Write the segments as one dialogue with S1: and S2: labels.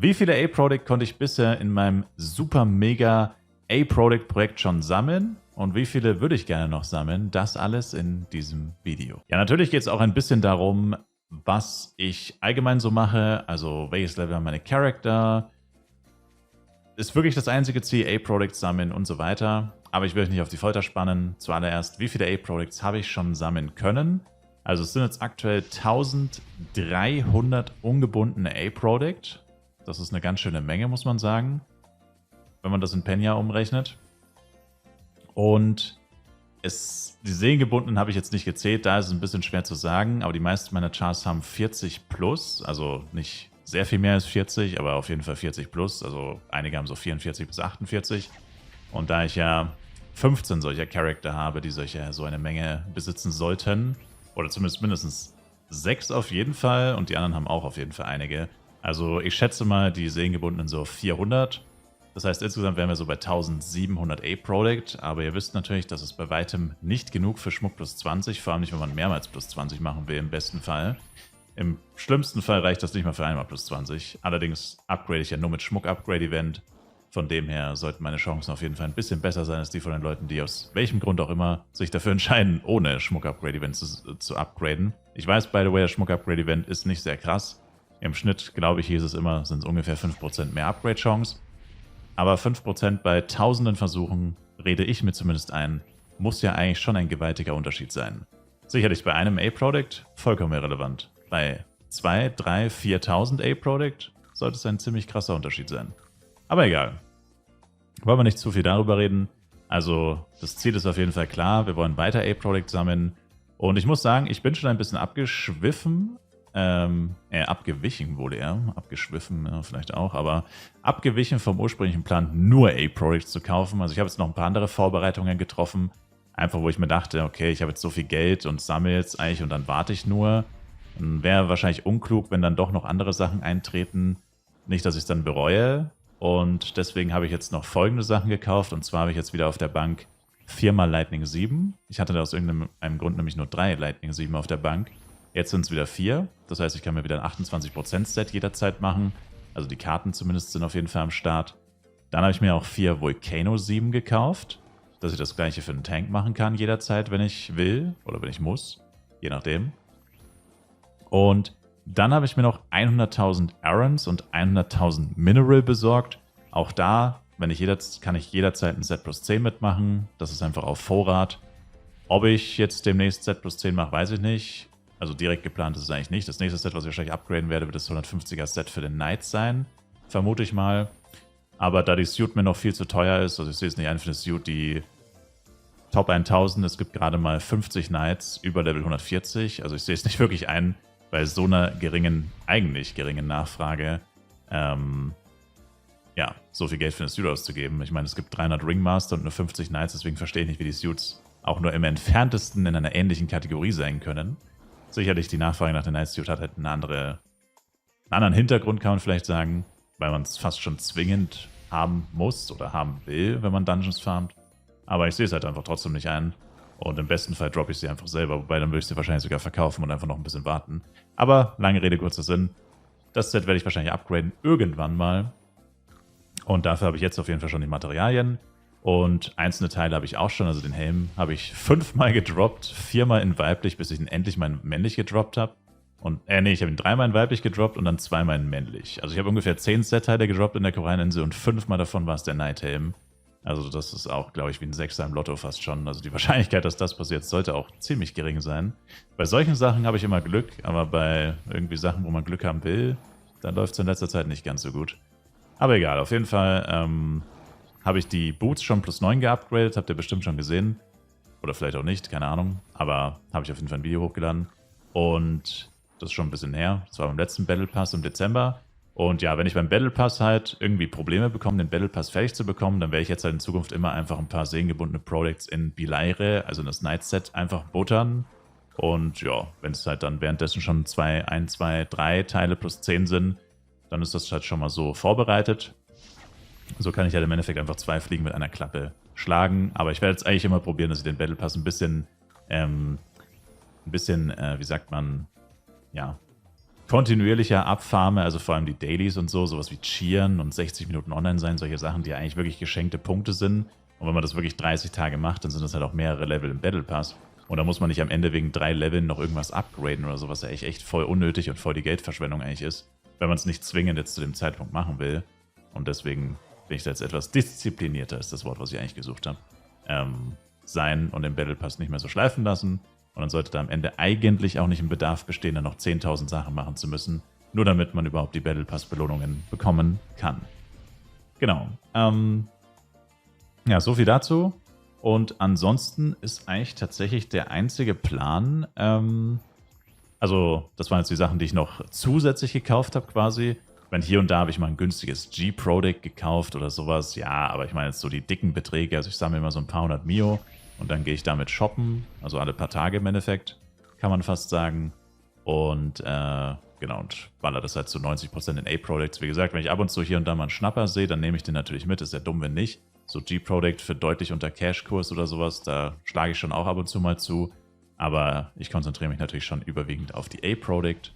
S1: Wie viele A-Product konnte ich bisher in meinem super mega A-Product-Projekt schon sammeln? Und wie viele würde ich gerne noch sammeln? Das alles in diesem Video. Ja, natürlich geht es auch ein bisschen darum, was ich allgemein so mache. Also welches Level haben meine Charakter? Ist wirklich das einzige Ziel, A-Products sammeln und so weiter. Aber ich will euch nicht auf die Folter spannen. Zuallererst, wie viele A-Products habe ich schon sammeln können? Also es sind jetzt aktuell 1300 ungebundene A-Product. Das ist eine ganz schöne Menge, muss man sagen, wenn man das in Penya umrechnet. Und die seelengebundenen habe ich jetzt nicht gezählt, da ist es ein bisschen schwer zu sagen, aber die meisten meiner Chars haben 40 plus, also nicht sehr viel mehr als 40, aber auf jeden Fall 40 plus, also einige haben so 44 bis 48. Und da ich ja 15 solcher Charakter habe, die so eine Menge besitzen sollten, oder zumindest mindestens 6 auf jeden Fall, und die anderen haben auch auf jeden Fall einige. Also ich schätze mal die seelengebundenen so 400. Das heißt, insgesamt wären wir so bei 1700 A-Product, aber ihr wisst natürlich, das ist bei weitem nicht genug für Schmuck plus 20, vor allem nicht, wenn man mehrmals plus 20 machen will, im besten Fall. Im schlimmsten Fall reicht das nicht mal für einmal plus 20. Allerdings upgrade ich ja nur mit Schmuck-Upgrade-Event. Von dem her sollten meine Chancen auf jeden Fall ein bisschen besser sein als die von den Leuten, die aus welchem Grund auch immer sich dafür entscheiden, ohne Schmuck-Upgrade-Event zu upgraden. Ich weiß, by the way, das Schmuck-Upgrade-Event ist nicht sehr krass. Im Schnitt, glaube ich, hieß es immer, sind es ungefähr 5% mehr Upgrade-Chance. Aber 5% bei tausenden Versuchen, rede ich mir zumindest ein, muss ja eigentlich schon ein gewaltiger Unterschied sein. Sicherlich bei einem A-Product vollkommen irrelevant. Bei 2, 3, 4.000 A-Product sollte es ein ziemlich krasser Unterschied sein. Aber egal. Wollen wir nicht zu viel darüber reden. Also das Ziel ist auf jeden Fall klar. Wir wollen weiter A-Product sammeln. Und ich muss sagen, ich bin schon ein bisschen abgeschwiffen. Abgewichen wohl eher. Abgeschwiffen, ja, vielleicht auch. Aber abgewichen vom ursprünglichen Plan, nur A-Products zu kaufen. Also ich habe jetzt noch ein paar andere Vorbereitungen getroffen. Einfach, wo ich mir dachte, okay, ich habe jetzt so viel Geld und sammle jetzt eigentlich und dann warte ich nur. Wäre wahrscheinlich unklug, wenn dann doch noch andere Sachen eintreten. Nicht, dass ich es dann bereue. Und deswegen habe ich jetzt noch folgende Sachen gekauft. Und zwar habe ich jetzt wieder auf der Bank 4x Lightning 7. Ich hatte da aus irgendeinem Grund nämlich nur 3 Lightning 7 auf der Bank. Jetzt sind es wieder 4. Das heißt, ich kann mir wieder ein 28% Set jederzeit machen. Also die Karten zumindest sind auf jeden Fall am Start. Dann habe ich mir auch 4 Volcano 7 gekauft, dass ich das gleiche für einen Tank machen kann jederzeit, wenn ich will oder wenn ich muss. Je nachdem. Und dann habe ich mir noch 100.000 Arons und 100.000 Mineral besorgt. Auch da, kann ich jederzeit ein Set plus 10 mitmachen. Das ist einfach auf Vorrat. Ob ich jetzt demnächst Set plus 10 mache, weiß ich nicht. Also direkt geplant ist es eigentlich nicht. Das nächste Set, was ich wahrscheinlich upgraden werde, wird das 150er Set für den Knight sein. Vermute ich mal. Aber da die Suit mir noch viel zu teuer ist, also ich sehe es nicht ein für eine Suit, die Top 1000, es gibt gerade mal 50 Knights über Level 140. Also ich sehe es nicht wirklich ein, bei so einer eigentlich geringen Nachfrage, ja, so viel Geld für eine Suit auszugeben. Ich meine, es gibt 300 Ringmaster und nur 50 Knights, deswegen verstehe ich nicht, wie die Suits auch nur im entferntesten in einer ähnlichen Kategorie sein können. Sicherlich die Nachfrage nach der Knight Suit hat halt einen anderen Hintergrund, kann man vielleicht sagen, weil man es fast schon zwingend haben muss oder haben will, wenn man Dungeons farmt. Aber ich sehe es halt einfach trotzdem nicht ein. Und im besten Fall droppe ich sie einfach selber, wobei dann würde ich sie wahrscheinlich sogar verkaufen und einfach noch ein bisschen warten. Aber lange Rede, kurzer Sinn. Das Set werde ich wahrscheinlich upgraden irgendwann mal. Und dafür habe ich jetzt auf jeden Fall schon die Materialien. Und einzelne Teile habe ich auch schon. Also den Helm habe ich 5-mal gedroppt, 4-mal in weiblich, bis ich ihn endlich mal in männlich gedroppt habe. Und, ich habe ihn 3-mal in weiblich gedroppt und dann 2-mal in männlich. Also ich habe ungefähr 10 Set-Teile gedroppt in der Koralleninsel und 5-mal davon war es der Night-Helm. Also das ist auch, glaube ich, wie ein 6er im Lotto fast schon. Also die Wahrscheinlichkeit, dass das passiert, sollte auch ziemlich gering sein. Bei solchen Sachen habe ich immer Glück, aber bei irgendwie Sachen, wo man Glück haben will, dann läuft es in letzter Zeit nicht ganz so gut. Aber egal, auf jeden Fall habe ich die Boots schon plus 9 geupgradet, habt ihr bestimmt schon gesehen. Oder vielleicht auch nicht, keine Ahnung. Aber habe ich auf jeden Fall ein Video hochgeladen. Und das ist schon ein bisschen her. Das war beim letzten Battle Pass im Dezember. Und ja, wenn ich beim Battle Pass halt irgendwie Probleme bekomme, den Battle Pass fertig zu bekommen, dann werde ich jetzt halt in Zukunft immer einfach ein paar seelengebundene Products in Bilaire, also in das Night Set, einfach buttern. Und ja, wenn es halt dann währenddessen schon 1, 2, 3 Teile plus 10 sind, dann ist das halt schon mal so vorbereitet. So kann ich halt im Endeffekt einfach 2 Fliegen mit einer Klappe schlagen. Aber ich werde jetzt eigentlich immer probieren, dass ich den Battle Pass ein bisschen, wie sagt man, ja, kontinuierlicher abfarme, also vor allem die Dailies und so, sowas wie Cheeren und 60 Minuten online sein, solche Sachen, die eigentlich wirklich geschenkte Punkte sind. Und wenn man das wirklich 30 Tage macht, dann sind das halt auch mehrere Level im Battle Pass. Und da muss man nicht am Ende wegen 3 Leveln noch irgendwas upgraden oder so, was ja echt voll unnötig und voll die Geldverschwendung eigentlich ist, wenn man es nicht zwingend jetzt zu dem Zeitpunkt machen will. Und deswegen bin ich da jetzt etwas disziplinierter, ist das Wort, was ich eigentlich gesucht habe, sein und den Battle Pass nicht mehr so schleifen lassen. Und dann sollte da am Ende eigentlich auch nicht ein Bedarf bestehen, dann noch 10.000 Sachen machen zu müssen, nur damit man überhaupt die Battle Pass Belohnungen bekommen kann. Genau. Ja, so viel dazu. Und ansonsten ist eigentlich tatsächlich der einzige Plan, also das waren jetzt die Sachen, die ich noch zusätzlich gekauft habe quasi. Ich meine, hier und da habe ich mal ein günstiges G-Product gekauft oder sowas. Ja, aber ich meine jetzt so die dicken Beträge. Also ich sammle immer so ein paar hundert Mio und dann gehe ich damit shoppen. Also alle paar Tage im Endeffekt, kann man fast sagen. Und genau, und baller das halt zu 90% in A-Products. Wie gesagt, wenn ich ab und zu hier und da mal einen Schnapper sehe, dann nehme ich den natürlich mit. Ist ja dumm, wenn nicht. So G-Product für deutlich unter Cash-Kurs oder sowas, da schlage ich schon auch ab und zu mal zu. Aber ich konzentriere mich natürlich schon überwiegend auf die A-Product.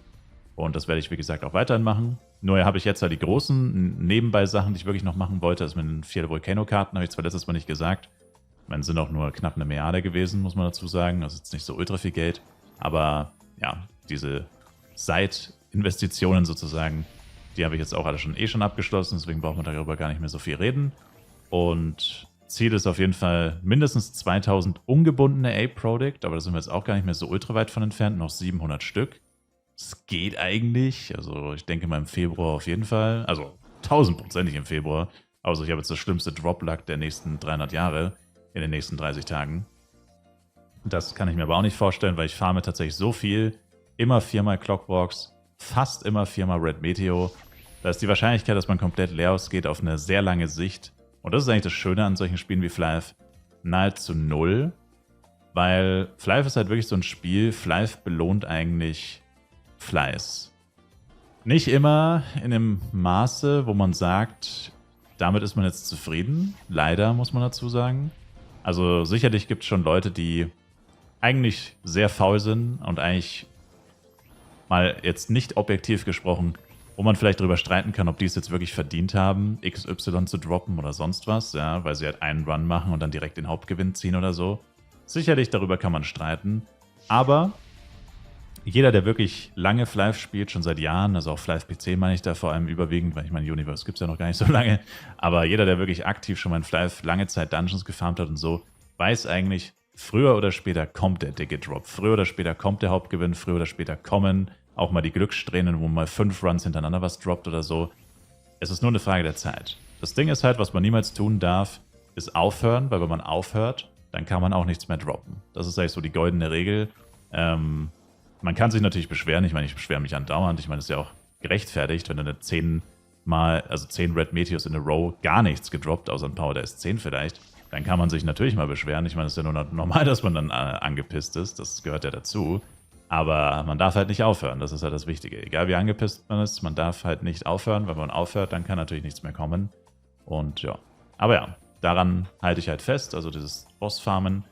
S1: Und das werde ich, wie gesagt, auch weiterhin machen. Nur habe ich jetzt halt die großen Nebenbei-Sachen, die ich wirklich noch machen wollte. Das mit den 4 Volcano-Karten, habe ich zwar letztes Mal nicht gesagt. Ich meine, es sind auch nur knapp 1 Milliarde gewesen, muss man dazu sagen. Das ist jetzt nicht so ultra viel Geld. Aber ja, diese Side-Investitionen sozusagen, die habe ich jetzt auch alle schon abgeschlossen. Deswegen braucht man darüber gar nicht mehr so viel reden. Und Ziel ist auf jeden Fall mindestens 2000 ungebundene A-Product, aber da sind wir jetzt auch gar nicht mehr so ultra weit von entfernt, noch 700 Stück. Es geht eigentlich, also ich denke mal im Februar auf jeden Fall, also 1000%ig im Februar. Also ich habe jetzt das schlimmste Drop-Luck der nächsten 300 Jahre in den nächsten 30 Tagen. Das kann ich mir aber auch nicht vorstellen, weil ich farme tatsächlich so viel, immer 4-mal Clockworks, fast immer 4-mal Red Meteo. Da ist die Wahrscheinlichkeit, dass man komplett leer ausgeht, auf eine sehr lange Sicht. Und das ist eigentlich das Schöne an solchen Spielen wie Flyve, nahezu 0. Weil Flyve ist halt wirklich so ein Spiel, Flyve belohnt eigentlich Fleiß. Nicht immer in dem Maße, wo man sagt, damit ist man jetzt zufrieden. Leider, muss man dazu sagen. Also sicherlich gibt es schon Leute, die eigentlich sehr faul sind und eigentlich mal jetzt nicht objektiv gesprochen, wo man vielleicht darüber streiten kann, ob die es jetzt wirklich verdient haben, XY zu droppen oder sonst was, ja, weil sie halt einen Run machen und dann direkt den Hauptgewinn ziehen oder so. Sicherlich, darüber kann man streiten, aber jeder, der wirklich lange Flyve spielt, schon seit Jahren, also auch Flyve PC meine ich da vor allem überwiegend, weil ich meine, Universe gibt es ja noch gar nicht so lange, aber jeder, der wirklich aktiv schon mal in Flyve lange Zeit Dungeons gefarmt hat und so, weiß eigentlich, früher oder später kommt der dicke Drop, früher oder später kommt der Hauptgewinn, früher oder später kommen auch mal die Glückssträhnen, wo mal 5 Runs hintereinander was droppt oder so. Es ist nur eine Frage der Zeit. Das Ding ist halt, was man niemals tun darf, ist aufhören, weil wenn man aufhört, dann kann man auch nichts mehr droppen. Das ist eigentlich so die goldene Regel. Man kann sich natürlich beschweren. Ich meine, ich beschwere mich andauernd. Ich meine, das ist ja auch gerechtfertigt, wenn du eine 10 Red Meteors in a Row gar nichts gedroppt, außer ein Power der S10 vielleicht, dann kann man sich natürlich mal beschweren. Ich meine, es ist ja nur normal, dass man dann angepisst ist. Das gehört ja dazu. Aber man darf halt nicht aufhören, das ist halt das Wichtige. Egal wie angepisst man ist, man darf halt nicht aufhören, weil wenn man aufhört, dann kann natürlich nichts mehr kommen. Und ja, aber ja, daran halte ich halt fest, also dieses Bossfarmen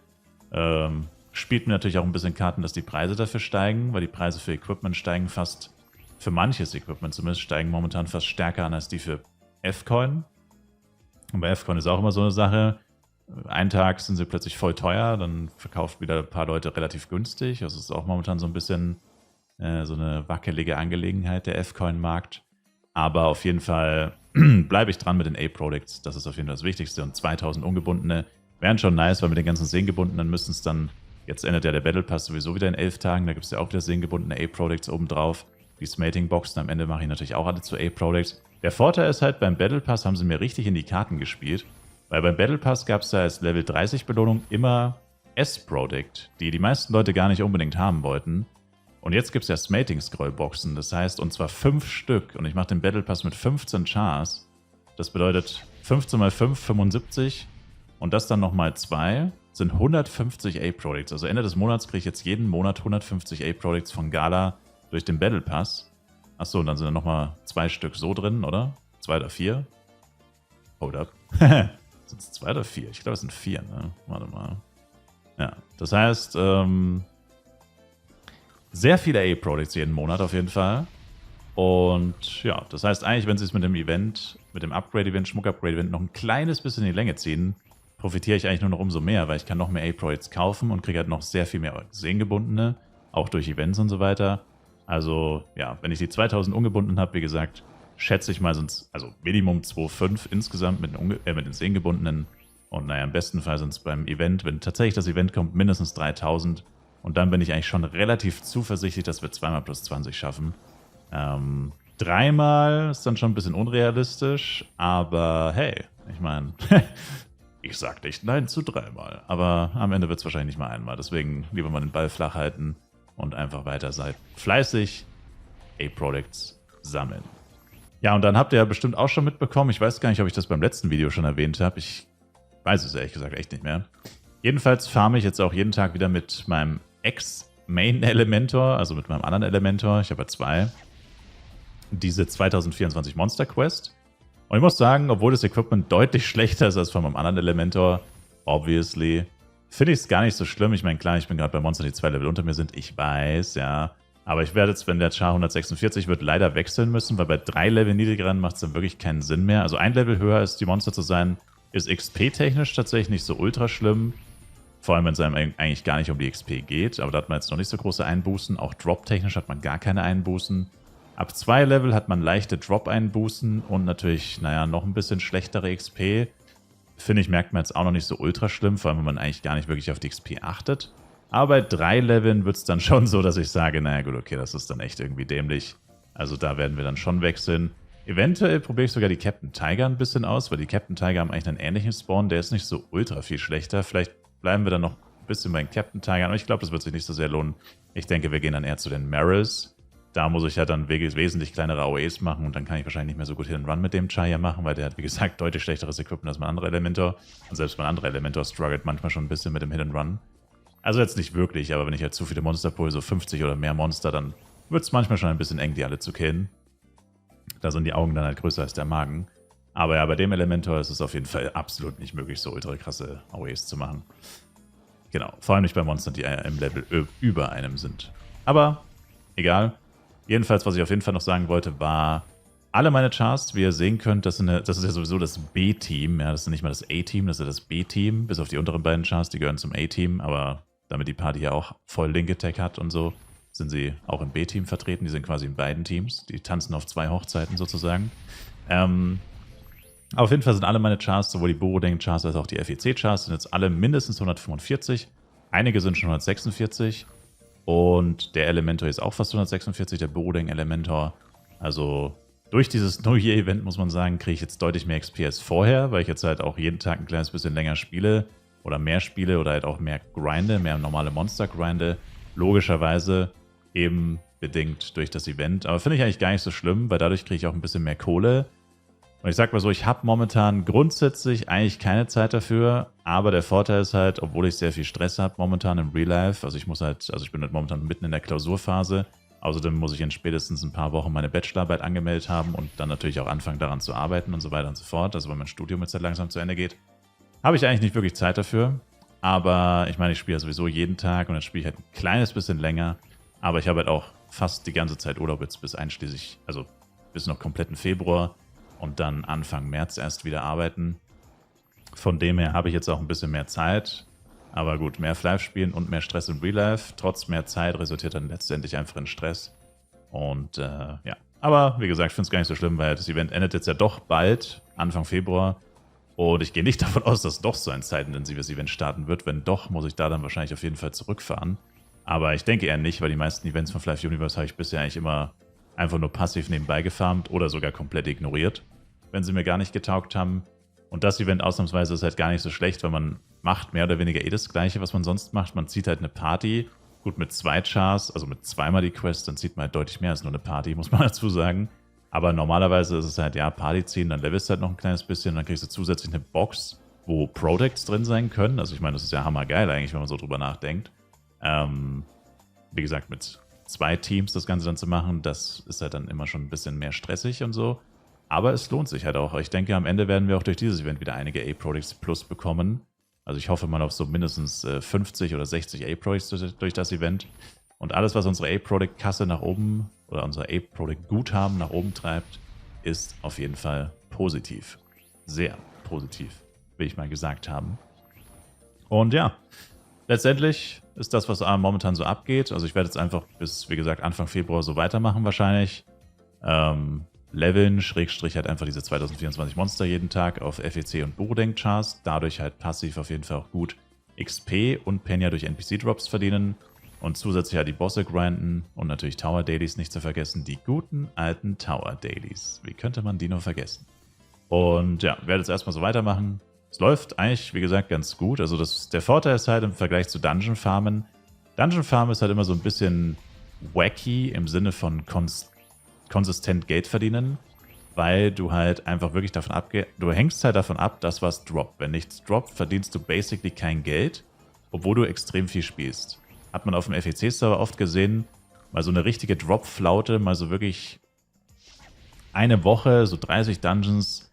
S1: spielt mir natürlich auch ein bisschen Karten, dass die Preise dafür steigen, weil die Preise für Equipment steigen fast, für manches Equipment zumindest, steigen momentan fast stärker an als die für F-Coin. Und bei F-Coin ist auch immer so eine Sache, einen Tag sind sie plötzlich voll teuer, dann verkauft wieder ein paar Leute relativ günstig. Also es ist auch momentan so ein bisschen so eine wackelige Angelegenheit, der F-Coin-Markt. Aber auf jeden Fall bleibe ich dran mit den A-Products. Das ist auf jeden Fall das Wichtigste. Und 2000 ungebundene wären schon nice, weil mit den ganzen sehngebundenen müssten es dann, jetzt endet ja der Battle Pass sowieso wieder in 11 Tagen. Da gibt es ja auch wieder sehngebundene A-Products obendrauf. Die Smating-Boxen am Ende mache ich natürlich auch alle zu A-Products. Der Vorteil ist halt, beim Battle Pass haben sie mir richtig in die Karten gespielt. Weil beim Battle Pass gab es da als Level 30 Belohnung immer S-Product, die die meisten Leute gar nicht unbedingt haben wollten. Und jetzt gibt es ja Smating-Scroll-Boxen, das heißt, und zwar 5 Stück. Und ich mache den Battle Pass mit 15 Chars. Das bedeutet 15 mal 5, 75. Und das dann nochmal 2, sind 150 A-Products. Also Ende des Monats kriege ich jetzt jeden Monat 150 A-Products von Gala durch den Battle Pass. Achso, und dann sind da nochmal 2 Stück so drin, oder? 2 oder 4? Hold up. Sind es 2 oder 4? Ich glaube, es sind 4, ne? Warte mal. Ja, das heißt, sehr viele A-Products jeden Monat auf jeden Fall. Und ja, das heißt eigentlich, wenn sie es mit dem Event, mit dem Upgrade-Event, Schmuck-Upgrade-Event noch ein kleines bisschen in die Länge ziehen, profitiere ich eigentlich nur noch umso mehr, weil ich kann noch mehr A-Projects kaufen und kriege halt noch sehr viel mehr Sehengebundene, auch durch Events und so weiter. Also ja, wenn ich die 2000 ungebunden habe, wie gesagt, schätze ich mal, sind es also Minimum 2,5 insgesamt mit den Sehengebundenen. Und naja, im besten Fall sind es beim Event, wenn tatsächlich das Event kommt, mindestens 3000. Und dann bin ich eigentlich schon relativ zuversichtlich, dass wir 2 mal plus 20 schaffen. 3-mal ist dann schon ein bisschen unrealistisch, aber hey, ich meine, ich sag nicht nein zu 3-mal. Aber am Ende wird es wahrscheinlich nicht mal einmal. Deswegen lieber mal den Ball flach halten und einfach weiter seid fleißig A-Products sammeln. Ja, und dann habt ihr ja bestimmt auch schon mitbekommen, ich weiß gar nicht, ob ich das beim letzten Video schon erwähnt habe, ich weiß es ehrlich gesagt echt nicht mehr. Jedenfalls farme ich jetzt auch jeden Tag wieder mit meinem Ex-Main-Elementor, also mit meinem anderen Elementor, ich habe ja 2, diese 2024 Monster Quest. Und ich muss sagen, obwohl das Equipment deutlich schlechter ist als von meinem anderen Elementor, obviously, finde ich es gar nicht so schlimm. Ich meine, klar, ich bin gerade bei Monstern, die 2 Level unter mir sind, ich weiß, ja. Aber ich werde jetzt, wenn der Char 146 wird, leider wechseln müssen, weil bei 3 Level niedrigeren macht es dann wirklich keinen Sinn mehr. Also 1 Level höher als die Monster zu sein, ist XP-technisch tatsächlich nicht so ultra schlimm. Vor allem, wenn es einem eigentlich gar nicht um die XP geht. Aber da hat man jetzt noch nicht so große Einbußen. Auch Drop-technisch hat man gar keine Einbußen. Ab 2 Level hat man leichte Drop-Einbußen und natürlich, naja, noch ein bisschen schlechtere XP. Finde ich, merkt man jetzt auch noch nicht so ultra schlimm, vor allem, wenn man eigentlich gar nicht wirklich auf die XP achtet. Aber bei 3 Leveln wird es dann schon so, dass ich sage, naja gut, okay, das ist dann echt irgendwie dämlich. Also da werden wir dann schon wechseln. Eventuell probiere ich sogar die Captain Tiger ein bisschen aus, weil die Captain Tiger haben eigentlich einen ähnlichen Spawn, der ist nicht so ultra viel schlechter. Vielleicht bleiben wir dann noch ein bisschen bei den Captain Tigern, aber ich glaube, das wird sich nicht so sehr lohnen. Ich denke, wir gehen dann eher zu den Marils. Da muss ich ja dann wesentlich kleinere AOEs machen und dann kann ich wahrscheinlich nicht mehr so gut Hit and Run mit dem Chaya machen, weil der hat, wie gesagt, deutlich schlechteres Equipment als mein anderer Elementor. Und selbst mein anderer Elementor struggelt manchmal schon ein bisschen mit dem Hit and Run. Also jetzt nicht wirklich, aber wenn ich halt zu viele Monster pull, so 50 oder mehr Monster, dann wird es manchmal schon ein bisschen eng, die alle zu killen. Da sind die Augen dann halt größer als der Magen. Aber ja, bei dem Elementor ist es auf jeden Fall absolut nicht möglich, so ultra krasse AOEs zu machen. Genau, vor allem nicht bei Monstern, die im Level über einem sind. Aber egal. Jedenfalls, was ich auf jeden Fall noch sagen wollte, war, alle meine Chars, wie ihr sehen könnt, das ist ja sowieso das B-Team. Ja, das ist nicht mal das A-Team, das ist ja das B-Team. Bis auf die unteren beiden Chars, die gehören zum A-Team. Aber damit die Party ja auch voll Link-Attack hat und so, sind sie auch im B-Team vertreten. Die sind quasi in beiden Teams. Die tanzen auf 2 Hochzeiten sozusagen. Auf jeden Fall sind alle meine Chars, sowohl die Borodeng-Chars als auch die FEC-Chars, sind jetzt alle mindestens 145. Einige sind schon 146. Und der Elementor ist auch fast 146, der Borodeng-Elementor. Also durch dieses New Year-Event, muss man sagen, kriege ich jetzt deutlich mehr XP als vorher, weil ich jetzt halt auch jeden Tag ein kleines bisschen länger spiele oder halt auch mehr grinde, mehr normale Monster grinde. Logischerweise eben bedingt durch das Event. Aber finde ich eigentlich gar nicht so schlimm, weil dadurch kriege ich auch ein bisschen mehr Kohle. Und ich sag mal so, ich habe momentan grundsätzlich eigentlich keine Zeit dafür, aber der Vorteil ist halt, obwohl ich sehr viel Stress habe momentan im Real Life, also ich bin halt momentan mitten in der Klausurphase, außerdem muss ich in spätestens ein paar Wochen meine Bachelorarbeit angemeldet haben und dann natürlich auch anfangen daran zu arbeiten und so weiter und so fort, also wenn mein Studium jetzt halt langsam zu Ende geht, habe ich eigentlich nicht wirklich Zeit dafür, aber ich meine, ich spiele ja sowieso jeden Tag und dann spiele ich halt ein kleines bisschen länger, aber ich habe halt auch fast die ganze Zeit Urlaub jetzt bis noch kompletten Februar. Und dann Anfang März erst wieder arbeiten. Von dem her habe ich jetzt auch ein bisschen mehr Zeit. Aber gut, mehr Live spielen und mehr Stress im Real Life. Trotz mehr Zeit resultiert dann letztendlich einfach in Stress. Und ja, aber wie gesagt, ich finde es gar nicht so schlimm, weil das Event endet jetzt ja doch bald, Anfang Februar. Und ich gehe nicht davon aus, dass doch so ein zeitintensives Event starten wird. Wenn doch, muss ich da dann wahrscheinlich auf jeden Fall zurückfahren. Aber ich denke eher nicht, weil die meisten Events von Flive Universe habe ich bisher eigentlich immer einfach nur passiv nebenbei gefarmt oder sogar komplett ignoriert, wenn sie mir gar nicht getaugt haben. Und das Event ausnahmsweise ist halt gar nicht so schlecht, weil man macht mehr oder weniger das Gleiche, was man sonst macht. Man zieht halt eine Party, gut mit 2 Chars, also mit 2-mal die Quest, dann zieht man halt deutlich mehr als nur eine Party, muss man dazu sagen. Aber normalerweise ist es halt, ja, Party ziehen, dann levelst du halt noch ein kleines bisschen, dann kriegst du zusätzlich eine Box, wo Products drin sein können. Also ich meine, das ist ja hammergeil eigentlich, wenn man so drüber nachdenkt. Wie gesagt, mit 2 Teams das Ganze dann zu machen, das ist halt dann immer schon ein bisschen mehr stressig und so. Aber es lohnt sich halt auch. Ich denke, am Ende werden wir auch durch dieses Event wieder einige A-Products Plus bekommen. Also ich hoffe mal auf so mindestens 50 oder 60 A-Products durch das Event. Und alles, was unsere A-Product-Kasse nach oben oder unser A-Product-Guthaben nach oben treibt, ist auf jeden Fall positiv. Sehr positiv, will ich mal gesagt haben. Und ja, letztendlich ist das, was momentan so abgeht. Also ich werde jetzt einfach bis, wie gesagt, Anfang Februar so weitermachen wahrscheinlich. Leveln, Schrägstrich halt einfach diese 2024 Monster jeden Tag auf FEC und Burudenk-Chars. Dadurch halt passiv auf jeden Fall auch gut XP und Penya durch NPC-Drops verdienen. Und zusätzlich halt die Bosse grinden und natürlich Tower-Dailies nicht zu vergessen. Die guten alten Tower-Dailies. Wie könnte man die nur vergessen? Und ja, werde jetzt erstmal so weitermachen. Es läuft eigentlich, wie gesagt, ganz gut. Also der Vorteil ist halt im Vergleich zu Dungeon Farmen. Dungeon Farmen ist halt immer so ein bisschen wacky im Sinne von konsistent Geld verdienen, weil du halt einfach wirklich du hängst halt davon ab, dass was droppt. Wenn nichts droppt, verdienst du basically kein Geld, obwohl du extrem viel spielst. Hat man auf dem FEC-Server oft gesehen, mal so eine richtige Drop-Flaute, mal so wirklich eine Woche, so 30 Dungeons,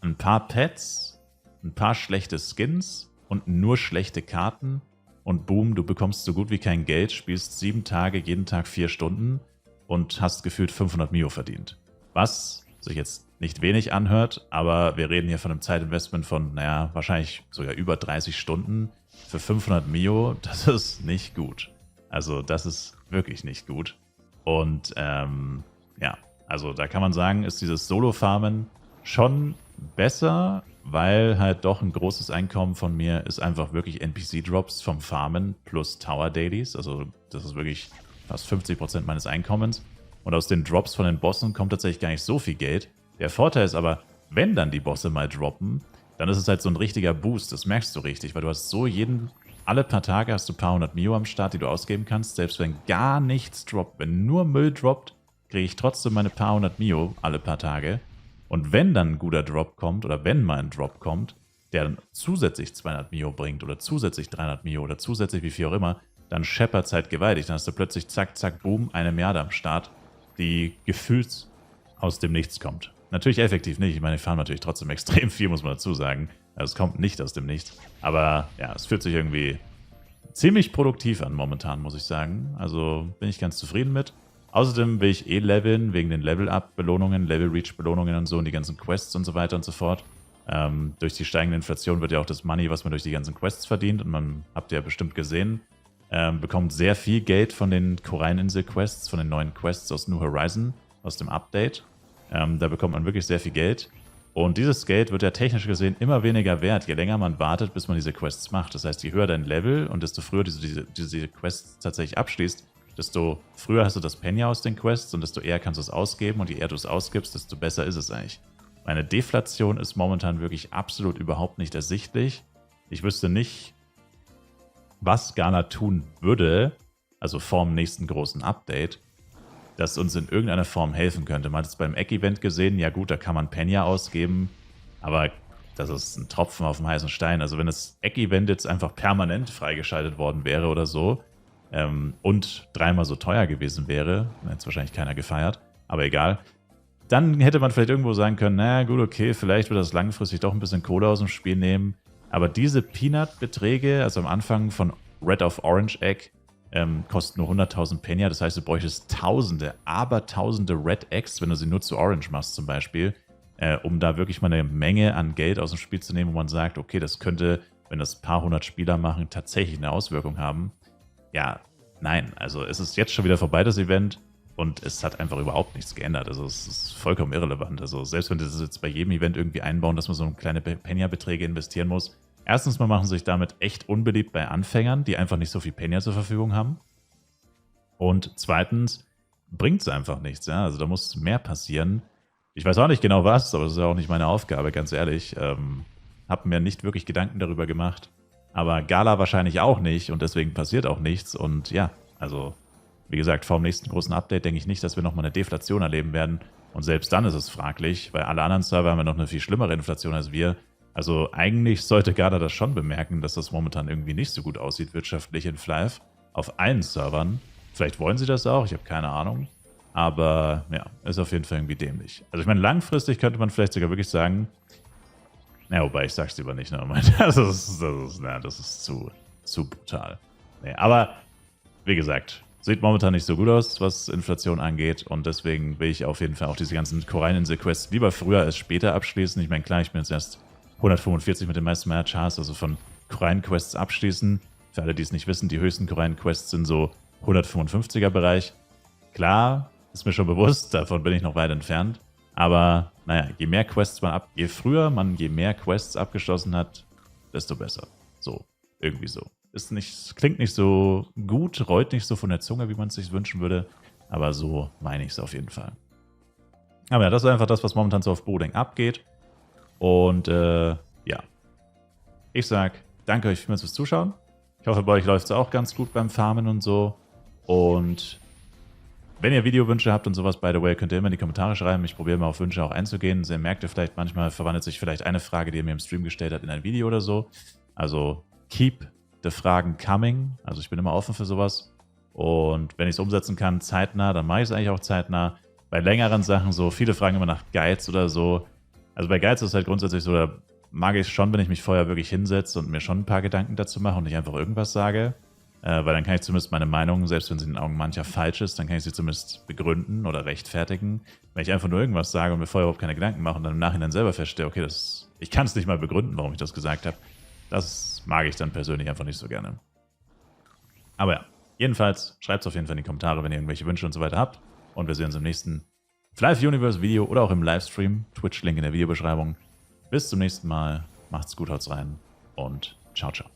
S1: ein paar Pets, ein paar schlechte Skins und nur schlechte Karten und boom, du bekommst so gut wie kein Geld, spielst 7 Tage, jeden Tag 4 Stunden und hast gefühlt 500 Mio verdient. Was sich jetzt nicht wenig anhört, aber wir reden hier von einem Zeitinvestment von, naja, wahrscheinlich sogar über 30 Stunden für 500 Mio. Das ist nicht gut. Also das ist wirklich nicht gut. Und ja, also da kann man sagen, ist dieses Solo-Farmen schon besser, weil halt doch ein großes Einkommen von mir ist einfach wirklich NPC-Drops vom Farmen plus Tower-Dailies. Also das ist wirklich fast 50% meines Einkommens. Und aus den Drops von den Bossen kommt tatsächlich gar nicht so viel Geld. Der Vorteil ist aber, wenn dann die Bosse mal droppen, dann ist es halt so ein richtiger Boost. Das merkst du richtig, weil du hast so alle paar Tage hast du ein paar hundert Mio am Start, die du ausgeben kannst. Selbst wenn gar nichts droppt, wenn nur Müll droppt, kriege ich trotzdem meine paar hundert Mio alle paar Tage. Und wenn dann ein guter Drop kommt oder wenn mal ein Drop kommt, der dann zusätzlich 200 Mio bringt oder zusätzlich 300 Mio oder zusätzlich wie viel auch immer, dann scheppert es halt gewaltig. Dann hast du plötzlich zack, zack, boom, eine Milliarde am Start, die gefühlt aus dem Nichts kommt. Natürlich effektiv nicht. Ich meine, ich fahre natürlich trotzdem extrem viel, muss man dazu sagen. Also es kommt nicht aus dem Nichts. Aber ja, es fühlt sich irgendwie ziemlich produktiv an momentan, muss ich sagen. Also bin ich ganz zufrieden mit. Außerdem will ich leveln, wegen den Level-Up-Belohnungen, Level-Reach-Belohnungen und so und die ganzen Quests und so weiter und so fort. Durch die steigende Inflation wird ja auch das Money, was man durch die ganzen Quests verdient, und man, habt ihr ja bestimmt gesehen, bekommt sehr viel Geld von den Koralleninsel-Quests, von den neuen Quests aus New Horizon, aus dem Update. Da bekommt man wirklich sehr viel Geld. Und dieses Geld wird ja technisch gesehen immer weniger wert, je länger man wartet, bis man diese Quests macht. Das heißt, je höher dein Level und desto früher diese Quests tatsächlich abschließt, desto früher hast du das Penya aus den Quests und desto eher kannst du es ausgeben. Und je eher du es ausgibst, desto besser ist es eigentlich. Meine Deflation ist momentan wirklich absolut überhaupt nicht ersichtlich. Ich wüsste nicht, was Ghana tun würde, also vorm nächsten großen Update, das uns in irgendeiner Form helfen könnte. Man hat es beim Egg-Event gesehen, ja gut, da kann man Penya ausgeben, aber das ist ein Tropfen auf dem heißen Stein. Also wenn das Egg-Event jetzt einfach permanent freigeschaltet worden wäre oder so und 3-mal so teuer gewesen wäre, hätte es wahrscheinlich keiner gefeiert, aber egal, dann hätte man vielleicht irgendwo sagen können, naja gut, okay, vielleicht wird das langfristig doch ein bisschen Kohle aus dem Spiel nehmen, aber diese Peanut-Beträge, also am Anfang von Red of Orange Egg, kosten nur 100.000 Penya. Das heißt, du bräuchtest Tausende, aber Tausende Red Eggs, wenn du sie nur zu Orange machst zum Beispiel, um da wirklich mal eine Menge an Geld aus dem Spiel zu nehmen, wo man sagt, okay, das könnte, wenn das ein paar hundert Spieler machen, tatsächlich eine Auswirkung haben. Ja, nein. Also es ist jetzt schon wieder vorbei, das Event, und es hat einfach überhaupt nichts geändert. Also es ist vollkommen irrelevant. Also selbst wenn wir das jetzt bei jedem Event irgendwie einbauen, dass man so kleine Penya-Beträge investieren muss, erstens mal machen sie sich damit echt unbeliebt bei Anfängern, die einfach nicht so viel Penya zur Verfügung haben. Und zweitens bringt es einfach nichts. Ja? Also da muss mehr passieren. Ich weiß auch nicht genau was, aber das ist ja auch nicht meine Aufgabe, ganz ehrlich. Habe mir nicht wirklich Gedanken darüber gemacht. Aber Gala wahrscheinlich auch nicht und deswegen passiert auch nichts. Und ja, also wie gesagt, vor dem nächsten großen Update denke ich nicht, dass wir nochmal eine Deflation erleben werden. Und selbst dann ist es fraglich, weil alle anderen Server haben ja noch eine viel schlimmere Inflation als wir. Also eigentlich sollte Gala das schon bemerken, dass das momentan irgendwie nicht so gut aussieht wirtschaftlich in Flive. Auf allen Servern. Vielleicht wollen sie das auch, ich habe keine Ahnung. Aber ja, ist auf jeden Fall irgendwie dämlich. Also ich meine, langfristig könnte man vielleicht sogar wirklich sagen, na, wobei ich sag's lieber nicht, ne? Das ist zu brutal. Nee, aber wie gesagt, sieht momentan nicht so gut aus, was Inflation angeht. Und deswegen will ich auf jeden Fall auch diese ganzen Korallinsel-Quests lieber früher als später abschließen. Ich meine, klar, ich bin jetzt erst 145 mit den meisten Matchs, also von Korallen-Quests abschließen. Für alle, die es nicht wissen, die höchsten Korallen-Quests sind so 155er-Bereich. Klar, ist mir schon bewusst, davon bin ich noch weit entfernt. Aber naja, je mehr Quests abgeschlossen hat, desto besser. So, irgendwie so. Klingt nicht so gut, rollt nicht so von der Zunge, wie man es sich wünschen würde, aber so meine ich es auf jeden Fall. Aber ja, das ist einfach das, was momentan so auf Boding abgeht. Und ja, ich sag danke euch vielmals fürs Zuschauen. Ich hoffe, bei euch läuft es auch ganz gut beim Farmen und so. Und wenn ihr Videowünsche habt und sowas, by the way, könnt ihr immer in die Kommentare schreiben. Ich probiere mal auf Wünsche auch einzugehen. Ihr merkt ihr vielleicht, manchmal verwandelt sich vielleicht eine Frage, die ihr mir im Stream gestellt habt, in ein Video oder so. Also keep the Fragen coming. Also ich bin immer offen für sowas. Und wenn ich es umsetzen kann, zeitnah, dann mache ich es eigentlich auch zeitnah. Bei längeren Sachen so, viele fragen immer nach Guides oder so. Also bei Guides ist es halt grundsätzlich so, da mag ich es schon, wenn ich mich vorher wirklich hinsetze und mir schon ein paar Gedanken dazu mache und nicht einfach irgendwas sage. Weil dann kann ich zumindest meine Meinung, selbst wenn sie in den Augen mancher falsch ist, dann kann ich sie zumindest begründen oder rechtfertigen. Wenn ich einfach nur irgendwas sage und mir vorher überhaupt keine Gedanken mache und dann im Nachhinein selber feststelle, okay, ich kann es nicht mal begründen, warum ich das gesagt habe, das mag ich dann persönlich einfach nicht so gerne. Aber ja, jedenfalls schreibt es auf jeden Fall in die Kommentare, wenn ihr irgendwelche Wünsche und so weiter habt. Und wir sehen uns im nächsten Live Universe Video oder auch im Livestream. Twitch-Link in der Videobeschreibung. Bis zum nächsten Mal. Macht's gut, haut's rein und ciao, ciao.